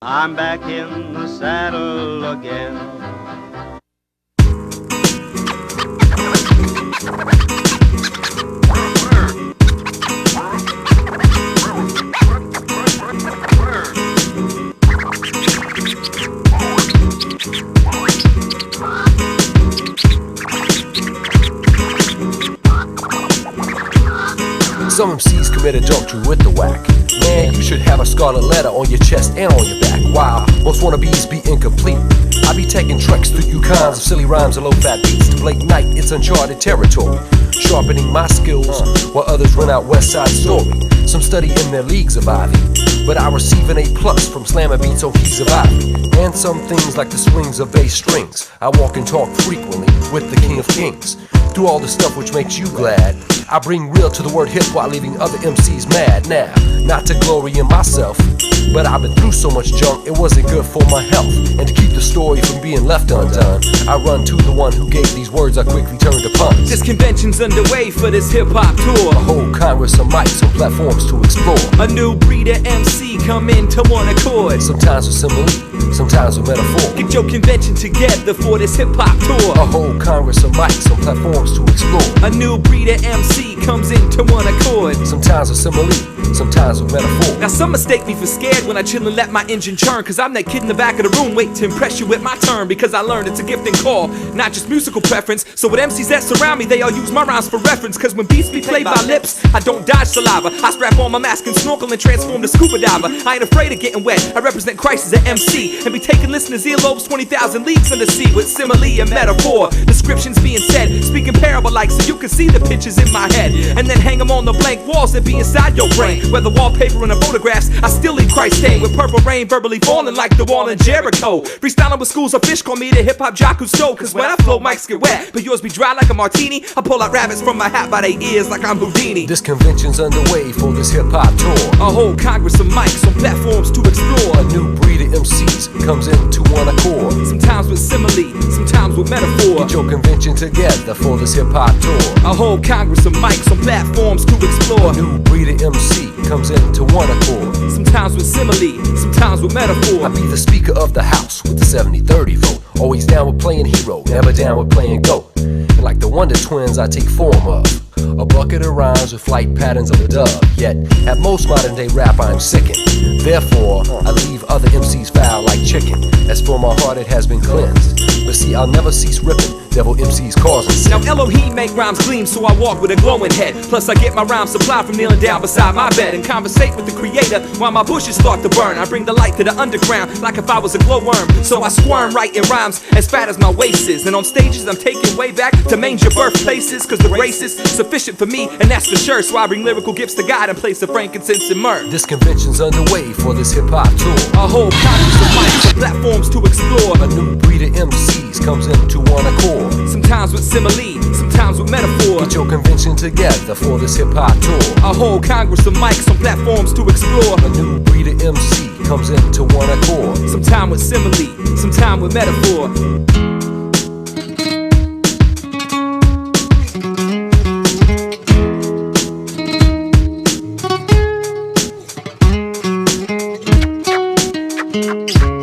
I'm back in the saddle again. Some MCs commit adultery with the whack. Man, you should have a scarlet letter on your chest and on your back. Wow, most wannabes be incomplete. I be taking treks through Yukons of silly rhymes and low-fat beats. To Blake Knight, it's uncharted territory. Sharpening my skills while others run out West Side Story. Some study in their leagues of Ivy, but I receive an A+ from slamming beats on keys of Ivy. And some things like the swings of bass strings. I walk and talk frequently with the King of Kings. Do all the stuff which makes you glad. I bring real to the word hip while leaving other MCs mad. Now, not to glory in myself, but I've been through so much junk, it wasn't good for my health. And to keep the story from being left undone, I run to the one who gave these words I quickly turned to puns. This convention's underway for this hip-hop tour. A whole congress of mics on platforms to explore. A new breed of MC come into one accord. Sometimes with simile, sometimes with metaphor. Get your convention together for this hip-hop tour. A whole congress of mics on platforms to explore. A new breed of MC comes into one accord. Sometimes with simile, sometimes with metaphor. Now some mistake me for scared when I chill and let my engine churn. Cause I'm that kid in the back of the room waiting to impress you with my turn. Because I learned it's a gift and call, not just musical preference. So with MCs that surround me, they all use my rhymes for reference. Cause when beats be played by lips, I don't dodge saliva. I strap on my mask and snorkel and transform to scuba diver. I ain't afraid of getting wet, I represent Christ as an MC. And be taking listeners' earlobes 20,000 leagues from the sea. With simile and metaphor, descriptions being said, speaking parable like so you can see the pictures in my head. And then hang them on the blank walls that be inside your brain. Whether wallpaper or the photographs, I still leave Christ stained. With purple rain verbally falling like the wall in Jericho. Freestyling with schools of fish call me the hip-hop jock who stole. Cause when I flow, mics get wet, but yours be dry like a martini. I pull out rabbits from my hat by their ears like I'm Houdini. This convention's underway for this hip-hop tour. A whole congress of mics on platforms to explore. A new breed of MCs comes into one accord. Sometimes with simile, sometimes with metaphor. Get your convention together for this hip-hop tour. A whole congress of mics on platforms to explore. A new breed of MC comes into one accord. Sometimes with simile, sometimes with metaphor. I be the speaker of the house with the 70-30 vote. Always down with playing hero, never down with playing GOAT. And like the Wonder Twins I take form of a bucket of rhymes with flight patterns of a dove. Yet, at most modern day rap I'm sickened. Therefore, I leave other MCs foul like chicken. As for my heart it has been cleansed. But see, I'll never cease ripping devil MCs causing sin. Now Elohim make rhymes gleam, so I walk with a glowing head. Plus I get my rhyme supply from kneeling down beside my bed and conversate with the creator while my bushes start to burn. I bring the light to the underground like if I was a glowworm. So I squirm writing rhymes as fat as my waist is. And on stages I'm taking way back to manger birthplaces. Cause the grace is sufficient for me, and that's for sure. So I bring lyrical gifts to God in place of frankincense and myrrh. This convention's underway for this hip-hop tour. A whole congress of mics and platforms to explore. A new breed of MCs comes into one accord. Sometimes with simile, sometimes with metaphor. Get your convention together for this hip-hop tour. A whole congress of mics on platforms to explore. A new breed of MC comes into one accord. Sometime with simile, sometime with metaphor. Thank you.